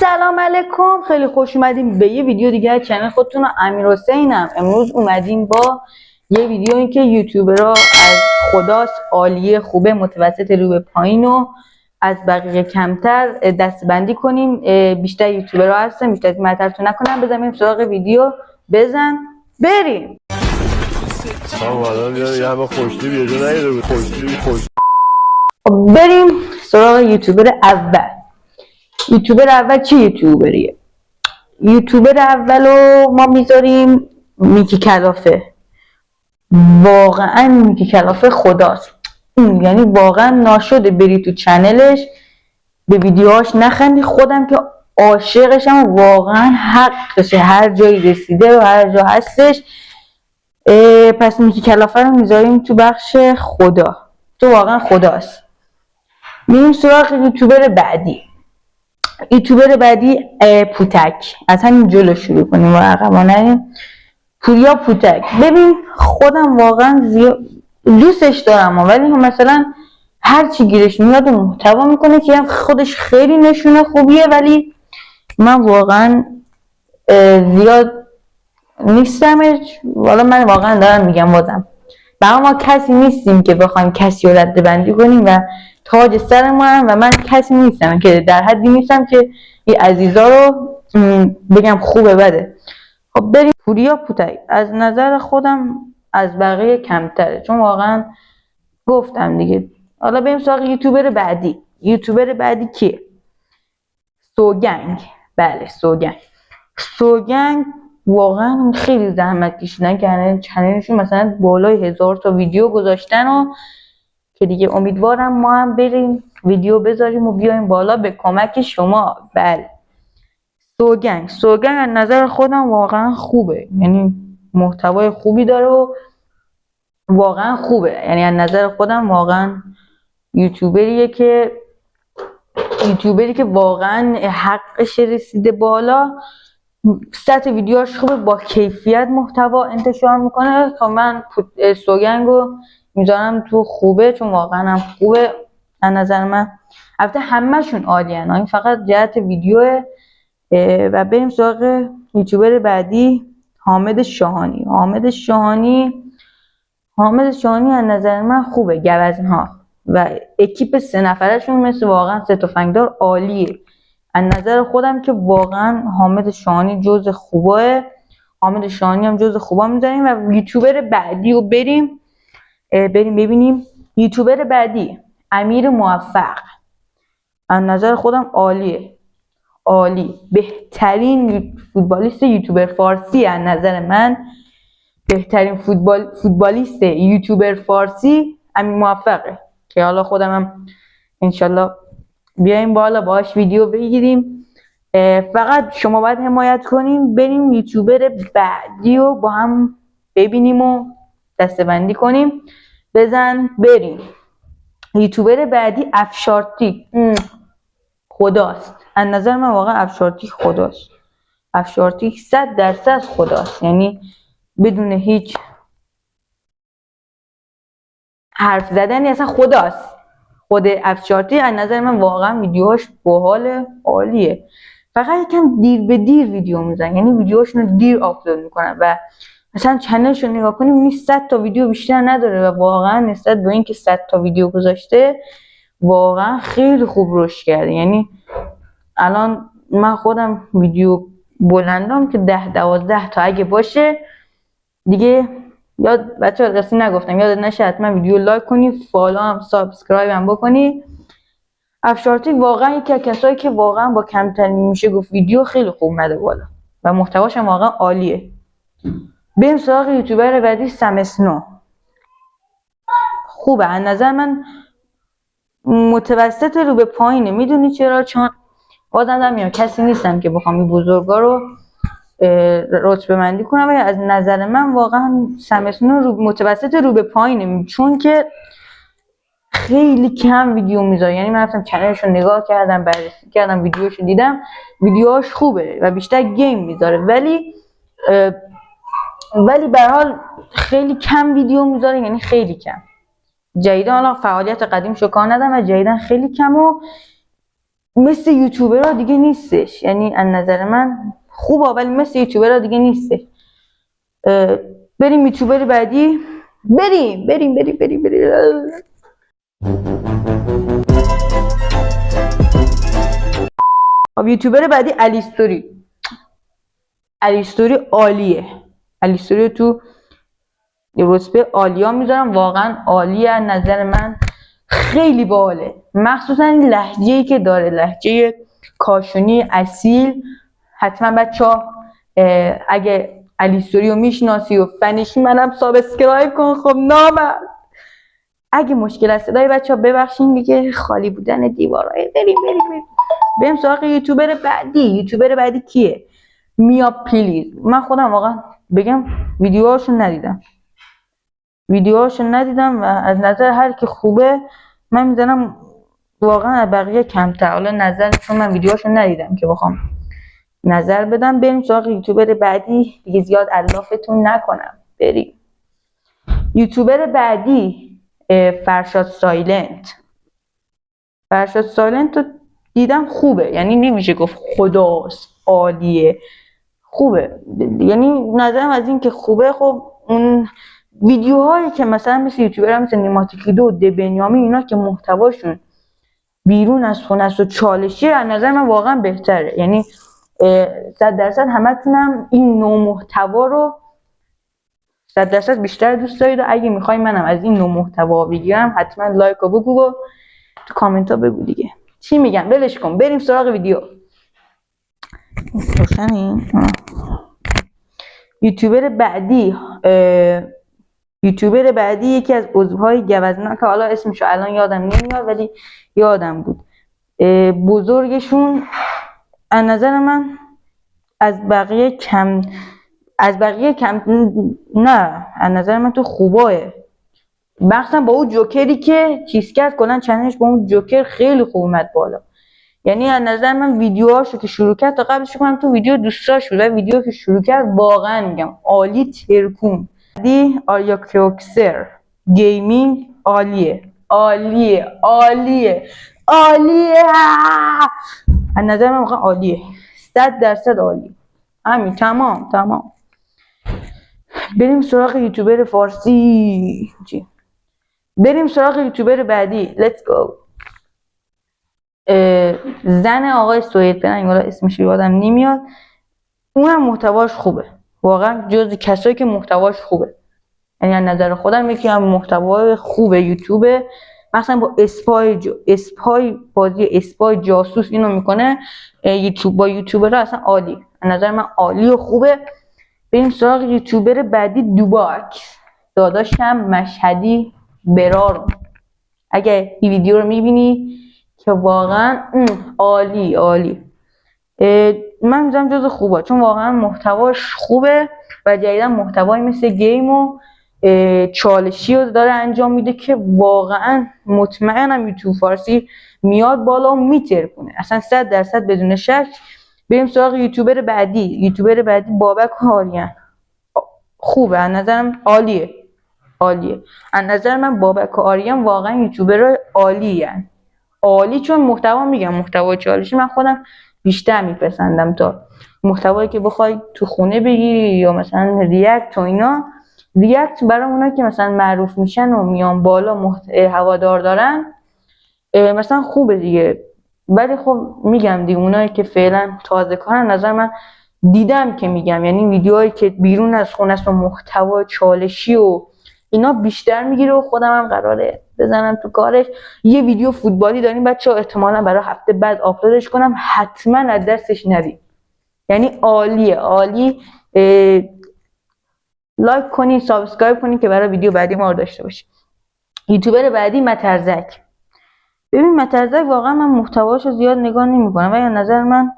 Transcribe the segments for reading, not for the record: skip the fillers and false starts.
سلام علیکم، خیلی خوش اومدیم به یه ویدیو دیگه از چنل خودتون. امیرحسینم. امروز اومدیم با یه ویدیو که یوتیوبرها از خداست، عالیه، خوبه، متوسط، رو به پایین و از بقیه کمتر دستبندی کنیم. بیشتر یوتیوبرها هستن، بیشتر معطلتون نکنم. بزنیم سراغ ویدیو، بزن بریم. بریم سراغ یوتیوبر اول. یوتیوبر اول چه یوتیوبریه؟ یوتیوبر اولو ما میذاریم میکی کلافه. واقعا میکی کلافه خداست. یعنی واقعا ناشده بری تو چنلش به ویدیوهاش نخندی. خودم که عاشقشم، واقعا حقشه، هر جایی رسیده و هر جا هستش. پس میکی کلافه رو میذاریم تو بخش خدا، تو واقعا خداست. میریم سراغ یوتیوبر بعدی. یوتیوبر بعدی پوتک. از همین جلو شروع کنیم و عقب نریم. پوریا پوتک. ببین خودم واقعا دوستش دارم، ولی مثلا هر چی گیرش میاد محتوا میکنه که خودش خیلی نشونه خوبیه، ولی من واقعا زیاد نیستمش. والا من واقعا دارم میگم، بازم برای ما کسی نیستیم که بخوایم کسی رو رده بندی کنیم و تاج سر ما هم، و من کسی نیستم که در حدی نیستم که این عزیزا رو بگم خوبه بده. خب بریم. پوریا پوتک از نظر خودم از بقیه کمتره، چون واقعا گفتم دیگه. حالا بریم سراغ یوتیوبر بعدی. یوتیوبر بعدی کیه؟ سوگنگ. بله سوگنگ. سوگنگ واقعا خیلی زحمت کشیدن که چنلشون مثلا بالای 1000 تا ویدیو گذاشتن و که دیگه امیدوارم ما هم بریم ویدیو بذاریم و بیایم بالا به کمک شما. بله سوگنگ از نظر خودم واقعا خوبه، یعنی محتوای خوبی داره و واقعا خوبه. یعنی از نظر خودم واقعا یوتیوبری که واقعا حقش رسیده بالا. سطح ویدیوهاش خوبه، با کیفیت محتوا انتشار میکنه. تا من سوگنگو میذارم تو خوبه، چون واقعا هم خوبه از نظر من. البته همه‌شون عالیه، این فقط جهت ویدیوه. و بریم سراغ یوتیوبر بعدی. حامد شاهانی. حامد شاهانی از نظر من خوبه. گوزن‌ها و اکیپ 3 نفرشون مثل واقعا 3 تفنگدار عالیه. از نظر خودم که واقعا حامد شاهانی جز خوبه. حامد شاهانی هم جز خوبا میذاریم. و یوتیوبر بعدی رو بریم ببینیم. یوتیوبر بعدی امیر موفق. از نظر خودم عالی، بهترین فوتبالیست یوتیوبر فارسی. از نظر من بهترین فوتبالیست یوتیوبر فارسی امیر موفقه، که حالا خودم هم انشالله بیایم بالا باهاش ویدیو بگیریم. فقط شما باید حمایت کنیم. بریم یوتیوبر بعدی رو با هم ببینیم و دسته‌بندی کنیم. بزن بریم. یوتیوبر بعدی افشارتیک. خداست. از نظر من واقعا افشارتیک خداست. افشارتیک 100% خداست، یعنی بدون هیچ حرف زدنی اصلا خداست. خود افشارتیک از نظر من واقعا ویدیوهاش باحال، عالیه. فقط یکم دیر به دیر ویدیو میزنن، یعنی ویدیوهاشون رو دیر آپلود میکنن و مثلا چنلش رو نگاه کنیم میبینی 100 تا ویدیو بیشتر نداره، و واقعا نسبت به اینکه 100 تا ویدیو گذاشته واقعا خیلی خوب رشد کرده. یعنی الان من خودم ویدیو بلندم که 10-12 تا اگه باشه دیگه، یاد بچه‌ها قصه نگفتم، یادت نشه حتما ویدیو لایک کنی، فالو هم سابسکرایب هم بکنی. افشارتیک واقعا یکی از کسایی که واقعا با کمترین میشه گفت ویدیو خیلی خوب اومده بالا و محتواش هم واقعا عالیه. بریم سراغ یوتیوبر بعدی. سم اسنو. خوبه از نظر من، متوسط رو به پایینه. میدونی چرا؟ چون بازم میام کسی نیستم که بخوام این بزرگا رو رتبه بندی کنم، ولی از نظر من واقعا سم اسنو متوسط رو به پایینه، چون که خیلی کم ویدیو میذاره. یعنی من رفتم چنلش رو نگاه کردم، بررسی کردم، ویدیوش رو دیدم، ویدیوهاش خوبه و بیشتر گیم میذاره، ولی به هر حال خیلی کم ویدیو میذاره، یعنی خیلی کم. جدیدا حالا فعالیت قدیمشو کار ندارم و جدیدا خیلی کم و مثل یوتیوبرها دیگه نیستش. یعنی از نظر من خوبه ولی مثل یوتیوبرها دیگه نیستش. بریم یوتیوبر بعدی. بریم. خب یوتیوبر بعدی الیستوری عالیه. الیستوری تو رتبه عالیا میذارم، واقعا عالیه. از نظر من خیلی باحاله، مخصوصا این لهجه‌ای که داره، لهجه کاشونی اصیل. حتما بچه‌ها اگه الیستوری رو میشناسی و فنیشی منم سابسکرایب کن. خب نامرد اگه مشکل از صدای بچه‌ها ببخشین دیگه، خالی بودن دیوارای. بریم سراغ یوتیوبر بعدی کیه؟ میا پلیز. من خودم واقعا بگم ویدیوهاشو ندیدم و از نظر هر کی خوبه من میزنم واقعا از بقیه کمتر. حالا نظرشون من ویدیوهاشو ندیدم که بخوام نظر بدم. بریم سراغ یوتیوبر بعدی دیگه، زیاد علافتون نکنم. بریم یوتیوبر بعدی فرشاد سایلنت رو دیدم خوبه، یعنی نمیشه گفت خداست، عالیه، خوبه. یعنی نظرم از این که خوبه. خب اون ویدیوهایی که مثلا مثل یوتیوبرها مثل نیماتیکیدو و دبنیامی، اینا که محتواشون بیرون از خونه است و چالشی، از نظر من واقعا بهتره. یعنی 100% همتونم این نوع محتوا رو 100% بیشتر دوست دارید و اگه میخوای منم از این نوع محتوا بگیرم حتما لایک رو بگو و تو کامنت ها بگو دیگه. چی میگم؟ ولش کن، بریم سراغ ویدیو. یوتیوبر بعدی یکی از عضوهای گوزنه که حالا اسمشو الان یادم نمیاد ولی یادم بود. بزرگشون از نظر من از بقیه کم نه، از نظر من تو خوباه. مخصوصا با اون جوکری که چیز کرد، کلا چنلش با اون جوکر خیلی خوب اومد بالا. یعنی از نظر من ویدیوهاشو که شروع کرد تا قبلش کنم تو ویدیو دوستاش بود و ویدیو که شروع کرد واقعا میگم عالی، ترکون. دی آریا کروکسر گیمینگ عالیه. از نظر من واقعا عالیه، 100% عالیه. همین، تمام. بریم سراغ یوتیوبر فارسی. بریم سراغ یوتیوبر بعدی. Let's go. زن آقای سهیل پلنگ، حالا اسمش یادم نمیاد، اونم محتواش خوبه، واقعا جز کسایی که محتواش خوبه. یعنی از نظر خودم یکی از محتوای خوبه یوتیوبه، مثلا با بازی اسپای جاسوس اینو میکنه یوتیوب. با یوتیوبرها اصلا عالی، از نظر من عالی و خوبه. بریم سراغ یوتیوبر بعدی، دوباکس. داداشم مشهدی برارم، اگه این ویدیو رو میبینی که واقعا عالی. من میذارم جز خوبه چون واقعا محتواش خوبه و جدیدا محتوایی مثل گیم و چالشی رو داره انجام میده که واقعا مطمئنم یوتیوب فارسی میاد بالا و میترکونه، اصلا 100% بدون شک. بریم سراغ یوتیوبر بعدی بابک آریان. خوبه، از نظرم عالیه. از نظر من بابک آریان واقعا یوتیوبر عالی، چون محتوای چالشی من خودم بیشتر میپسندم تا محتوایی که بخوای تو خونه بگیری یا مثلا ریاکت و اینا. ریاکت برای اونایی که مثلا معروف میشن و میان بالا هوادار دارن مثلا خوبه دیگه، ولی خب میگم دیگه اونایی که فعلا تازه کارن، نظر من دیدم که میگم یعنی ویدیوهایی که بیرون از خونه است و محتوا چالشی و اینا بیشتر میگیره و خودم هم قراره بزنم تو کارش. یه ویدیو فوتبالی داریم بچه‌ها، احتمالاً برای هفته بعد آپلودش کنم، حتما از دستش ندید. یعنی عالی. لایک کنید، سابسکرایب کنید که برای ویدیو بعدی ما رو داشته باشید. یوتیوبر بعدی مترزک. ببین مترزک واقعا من محتواشو زیاد نگاه نمی‌کنم و از نظر من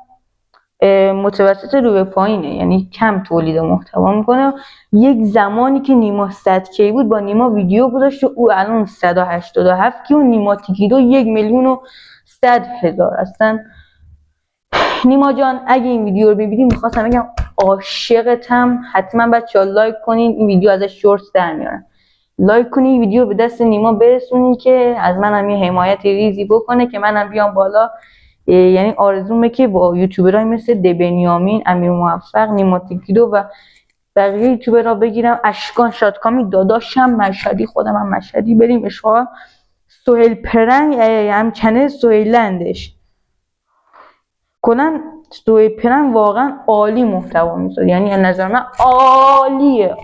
متوسط رو به پایینه، یعنی کم تولید محتوا میکنه. یک زمانی که نیما 100K بود با نیما ویدیو گذاشت و او الان 187K و نیماتیکیدو 1,100,000. اصلا نیما جان اگه این ویدیو رو ببینی میخواستم بگم عاشقتم. حتما بچه‌ها لایک کنین، این ویدیو ازش شورتس در میارن. لایک کنین این ویدیو به دست نیما برسونین که از منم یه حمایت ریزی بکنه که منم بیام بالا یعنی آرزومه که با یوتیوبرای مثل دبنیامین، امیر موفق، نیما تکیدو و بقیه یوتیوبرها بگیرم. اشکان شادکامی داداشم مشهدی، خودم هم مشهدی، بریم اشغال. سهیل پرنگ هم چنل سهیلندش کنن. سهیل پرنگ واقعا عالی محتوا میسازه، یعنی از نظر من عالیه،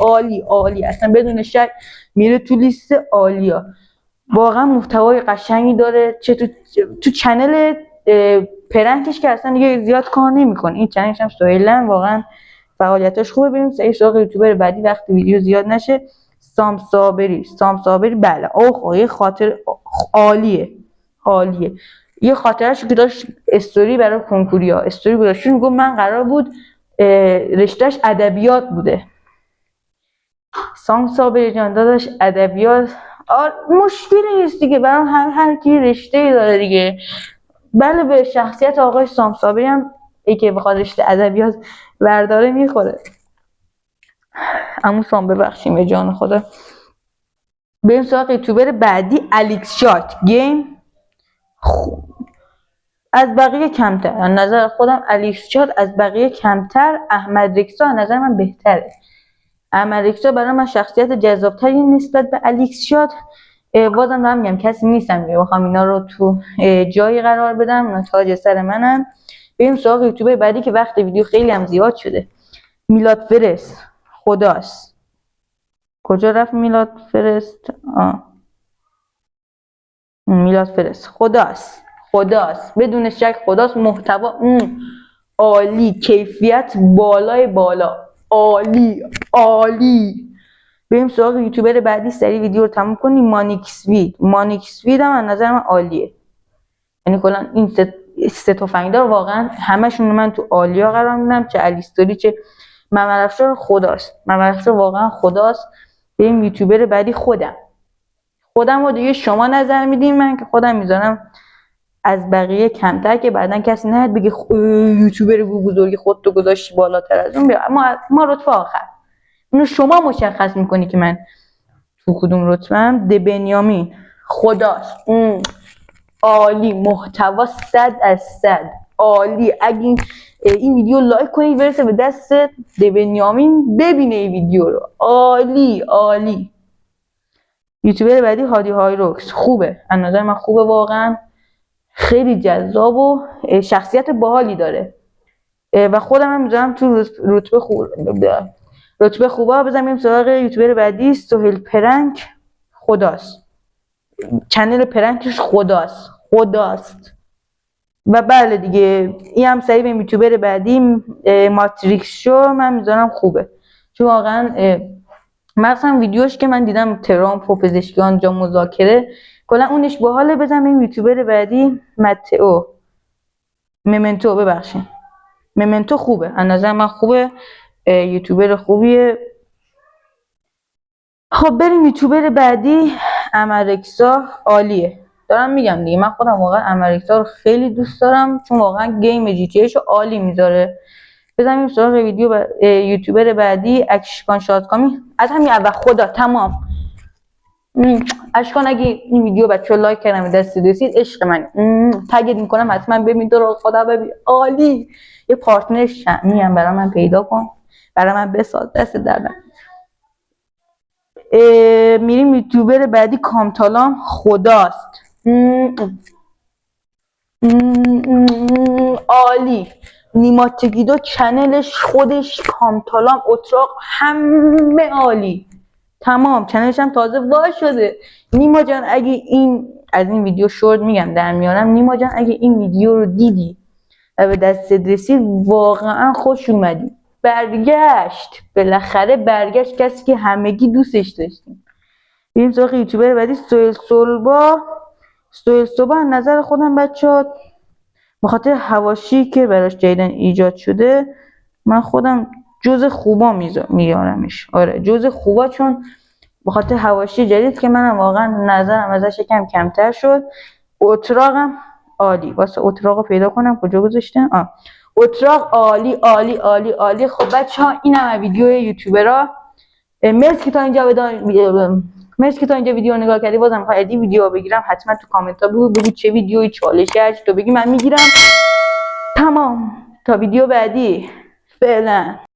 عالی اصلا بدون شک میره تو لیست عالیا. واقعا محتوای قشنگی داره، چه تو چنل پرنگش که اصلا دیگه زیاد کار نمیکنه، این چنلش هم سهیلند واقعا فعالیتاش خوبه. بریم سراغ یوتیوبر بعدی وقت ویدیو زیاد نشه. سام صابری بله، یه خاطر عالیه. یه خاطرش که داشت استوری برای کنکوریا استوری گذاشت، میگم من قرار بود رشتهش ادبیات بوده. سام صابری جان داداش ادبیات مشکلی نیست دیگه، برای هر کی رشته داره دیگه. بله به شخصیت آقای سام صابری هم ای که بخواد رشته ادبیات برداره میخوره. عمو سام ببخشیم به جان خدا. بریم سراغ یوتیوبر بعدی الیکس شات گیم. از بقیه کمتر، از نظر خودم الیکس شات از بقیه کمتر. احمد رکسا از نظر من بهتره. احمد رکسا برای من شخصیت جذابتری نسبت به الیکس شات. بازم دارم میگم کسی نیستم که بخوام اینا رو تو جایی قرار بدم، اونا تاج سر منن. بریم سراغ یوتیوبر بعدی که وقت ویدیو خیلی هم زیاد شده. میلاد فرست خداست. کجا رفت میلاد فرست؟ میلاد فرست خداست بدون شک خداست. محتوا عالی، کیفیت بالای بالا، عالی. بریم سراغ یوتیوبر بعدی، سری ویدیو رو تموم کنیم. مانیکس وید هم از نظر من عالیه، یعنی کلا این سه تفنگدار واقعا همشون رو من تو عالیا قرار میدم، چه الیستوری چه ممرافشار. ممرافشار واقعا خداست. بریم یوتیوبر بعدی خودم رو دیگه شما نظر میدین، من که خودم میذارم از بقیه کمتر که بعدن کسی نهد بگه یوتیوبر بزرگی خودتو گذاشتی بالاتر از اون. ما رتبه آخر اینو شما مشخص میکنی که من تو کدوم رتبه‌ام. دبنیامین خداست، عالی، محتوا 100/100 عالی. اگه این ویدیو لایک کنید برسه به دست دبنیامین ببینه این ویدیو رو، عالی. یوتیوبر بعدی هادی هایروکس خوبه، از نظر من خوبه، واقعا خیلی جذاب و شخصیت باحالی داره و خودم هم میذارم تو رتبه خوبه. بزنیم سراغ یوتیوبر بعدی. سهیل پرنگ خداست، چنل پرنگش خداست. و بله دیگه این هم سری به یوتیوبر بعدی. ماتریکس شو من میذارم خوبه، چون واقعا مثلا ویدیوش که من دیدم ترامپ و پزشکیان جا مذاکره کلا اونش باحاله. بزنیم یوتیوبر بعدی. ممنتو خوبه، از نظر من خوبه، یوتیوبر خوبیه. خب بریم یوتیوبر بعدی. امرکسا عالیه، دارم میگم دیگه، من خودم واقعا امرکسا رو خیلی دوست دارم چون واقعا گیم جی تی ایشو عالی میذاره. بزنیم سراغ یوتیوبر بعدی. اشکان شادکامی از همین اول خدا تمام. اشکان اگه این ویدیو بچه‌ها لایک کردن دست رسید عشق من، تگت میکنم حتما ببین، تو رو خدا ببین، عالی. یه پارتنر شمی هم برای من پیدا کن، برای من بساز، دست دردن. میریم یوتیوبر بعدی. کامتالام خداست، عالی. نیما تکیدو چنلش خودش، کامتالام، اتراق، همه عالی، تمام. چنلش هم تازه وا شده. نیما جان اگه این از این ویدیو شورت میگم در میارم، نیما جان اگه این ویدیو رو دیدی و به دستت رسید واقعا خوش اومدی. برگشت، بالاخره برگشت کسی که همگی دوستش داشتیم. بریم سراغ یوتیوبر بعدی. سهیل صبا از نظر خودم بچه‌ها به خاطر حواشی که براش جدیدن ایجاد شده من خودم جز خوبا میارمش. آره جز خوبا، چون به خاطر حواشی جدید که منم واقعا نظرم ازش یکم کمتر شد. اتراقم عالی، واسه اتراقو پیدا کنم کجا گذاشتم. اتراق عالی. خب بچه‌ها اینم ویدیو یوتیوبرها. مرسی که تا اینجا مرسی که تا اینجا ویدیو نگاه کردی. بازم میخوای ادی ویدیو بگیرم حتما تو کامنت ها بگو چه ویدیویی چالشی هست تو بگی من میگیرم. تمام تا ویدیو بعدی فعلا.